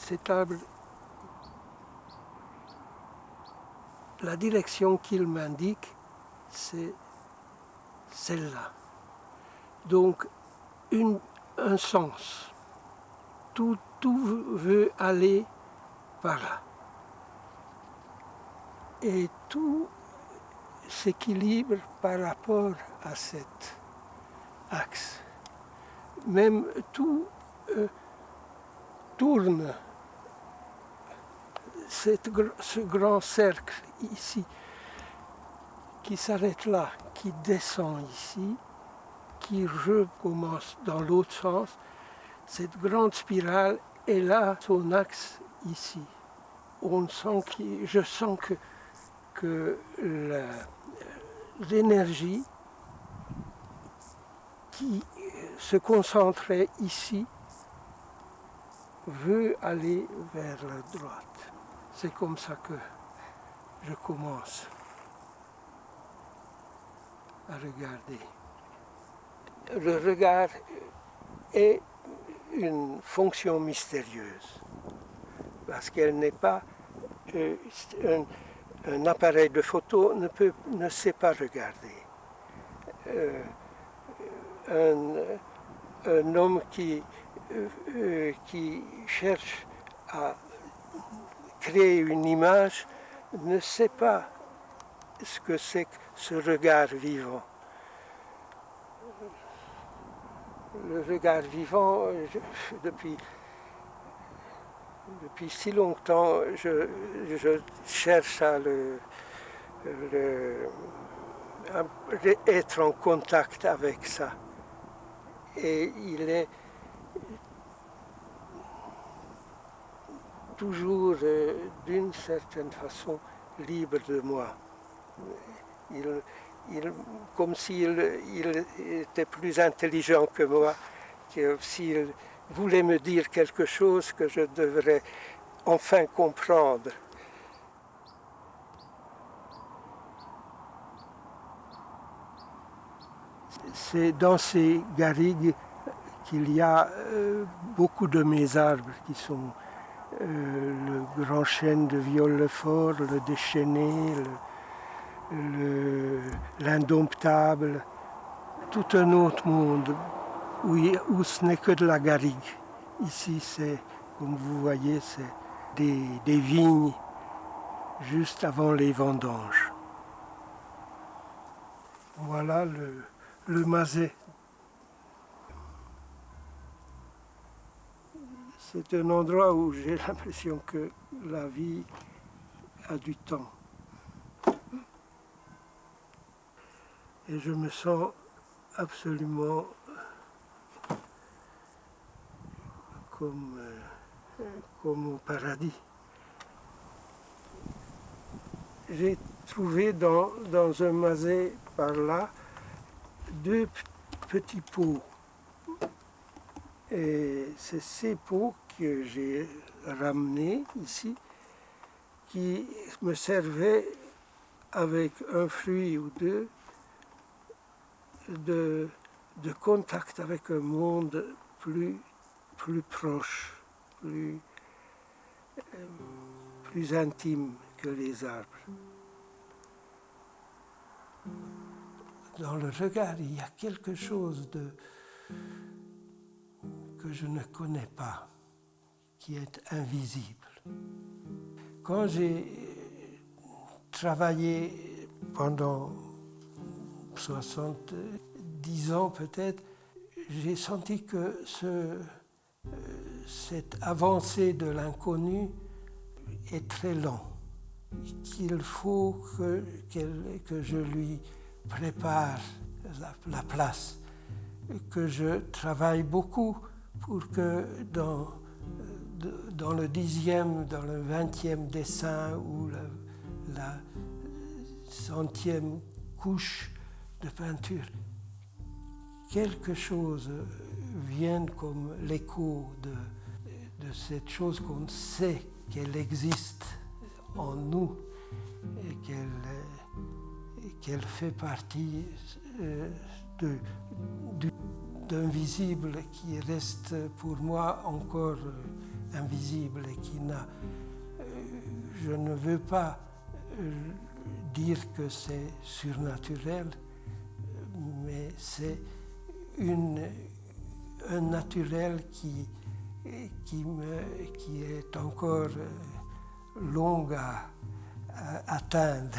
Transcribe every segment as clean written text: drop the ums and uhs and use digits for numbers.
cet arbre, la direction qu'il m'indique, c'est celle-là. Donc, un sens. Tout veut aller par là. Et tout s'équilibre par rapport à cet axe. Même tout tourne. Ce grand cercle ici, qui s'arrête là, qui descend ici, qui recommence dans l'autre sens, cette grande spirale est là, son axe ici. Je sens que l'énergie qui se concentrait ici veut aller vers la droite. C'est comme ça que je commence à regarder. Le regard est une fonction mystérieuse, parce qu'elle n'est pas un appareil de photo ne sait pas regarder. Un homme qui cherche à créer une image ne sait pas ce que c'est que ce regard vivant. Le regard vivant, depuis si longtemps, je cherche à être en contact avec ça. Et il est toujours, d'une certaine façon, libre de moi. Comme s'il était plus intelligent que moi, que s'il voulait me dire quelque chose que je devrais enfin comprendre. C'est dans ces garrigues qu'il y a beaucoup de mes arbres qui sont le grand chêne de Viol-le-Fort, le déchaîné, l'indomptable, tout un autre monde où ce n'est que de la garrigue. Ici, c'est, comme vous voyez, c'est des vignes juste avant les vendanges. Voilà le Mazet. C'est un endroit où j'ai l'impression que la vie a du temps. Et je me sens absolument comme au paradis. J'ai trouvé dans un Mazet par là 2 petits pots. Et c'est ces pots que j'ai ramenés ici, qui me servaient avec un fruit ou deux de contact avec un monde plus proche, plus intime que les arbres. Dans le regard, il y a quelque chose que je ne connais pas, qui est invisible. Quand j'ai travaillé pendant 70 ans peut-être, j'ai senti que cette avancée de l'inconnu est très lent, qu'il faut que je lui prépare la place, que je travaille beaucoup pour que dans le 10e, dans le 20e dessin ou la 100e couche de peinture, quelque chose vienne comme l'écho de cette chose qu'on sait qu'elle existe en nous et qu'elle fait partie d'un visible qui reste pour moi encore invisible et qui n'a... je ne veux pas dire que c'est surnaturel, mais c'est un naturel qui est encore long à atteindre.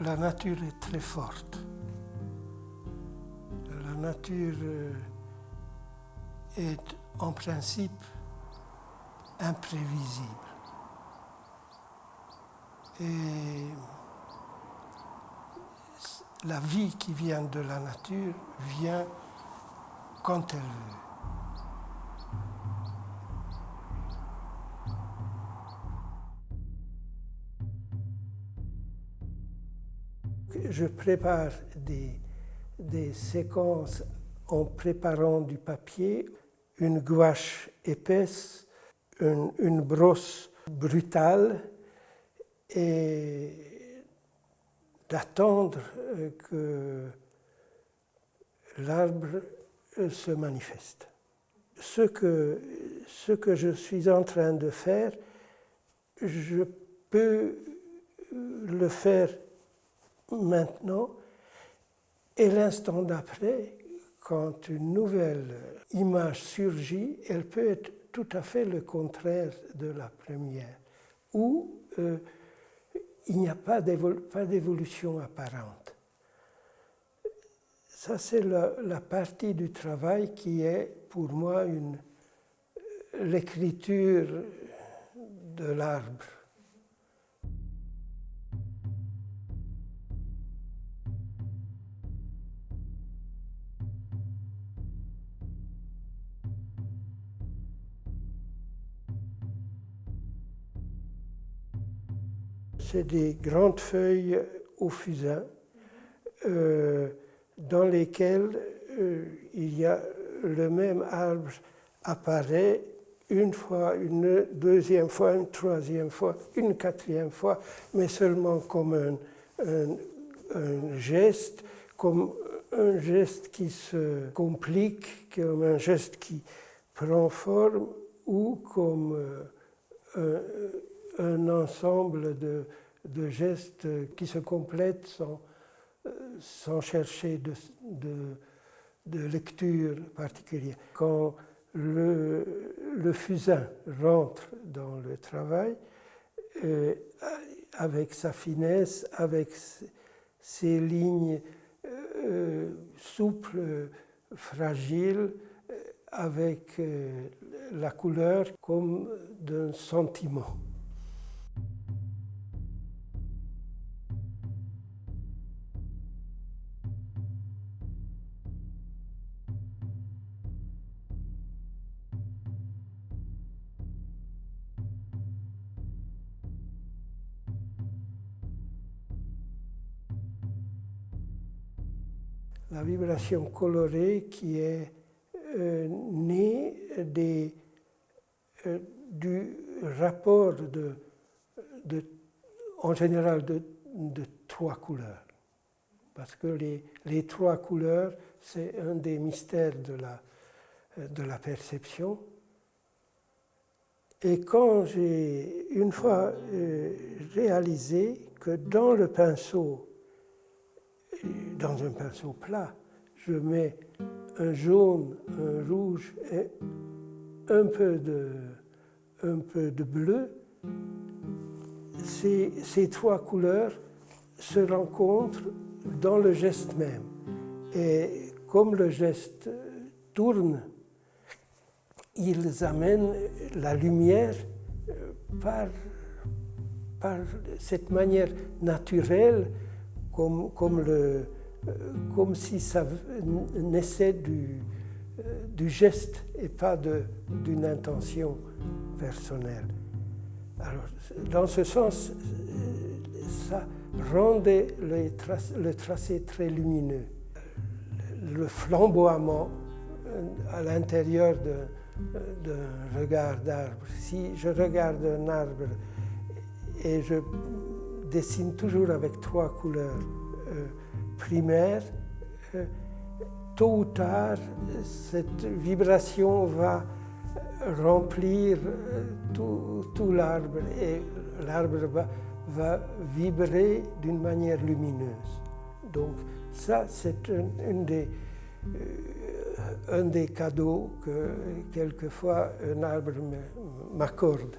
La nature est très forte. La nature est en principe imprévisible. Et la vie qui vient de la nature vient quand elle veut. Je prépare des séquences en préparant du papier, une gouache épaisse, une brosse brutale et d'attendre que l'arbre se manifeste. Ce que je suis en train de faire, je peux le faire maintenant et l'instant d'après, quand une nouvelle image surgit, elle peut être tout à fait le contraire de la première, où il n'y a pas d'évolution apparente. Ça, c'est la partie du travail qui est pour moi l'écriture de l'arbre. C'est des grandes feuilles au fusain dans lesquelles il y a le même arbre apparaît une fois, une deuxième fois, une troisième fois, une quatrième fois, mais seulement comme un geste, comme un geste qui se complique, comme un geste qui prend forme ou comme un ensemble de gestes qui se complètent sans chercher de lecture particulière. Quand le fusain rentre dans le travail, avec sa finesse, avec ses lignes souples, fragiles, avec la couleur comme d'un sentiment. La vibration colorée qui est née du rapport en général de trois couleurs. Parce que les trois couleurs, c'est un des mystères de la perception. Et quand j'ai une fois réalisé que dans un pinceau plat, je mets un jaune, un rouge et un peu de bleu, ces trois couleurs se rencontrent dans le geste même. Et comme le geste tourne, ils amènent la lumière par cette manière naturelle, comme si ça naissait du geste et pas d'une intention personnelle. Alors, dans ce sens, ça rendait le tracé très lumineux. Le flamboiement à l'intérieur d'un regard d'arbre. Si je regarde un arbre et je dessine toujours avec trois couleurs primaires, tôt ou tard, cette vibration va remplir tout l'arbre et l'arbre va vibrer d'une manière lumineuse. Donc ça, c'est un des cadeaux que quelquefois un arbre m'accorde.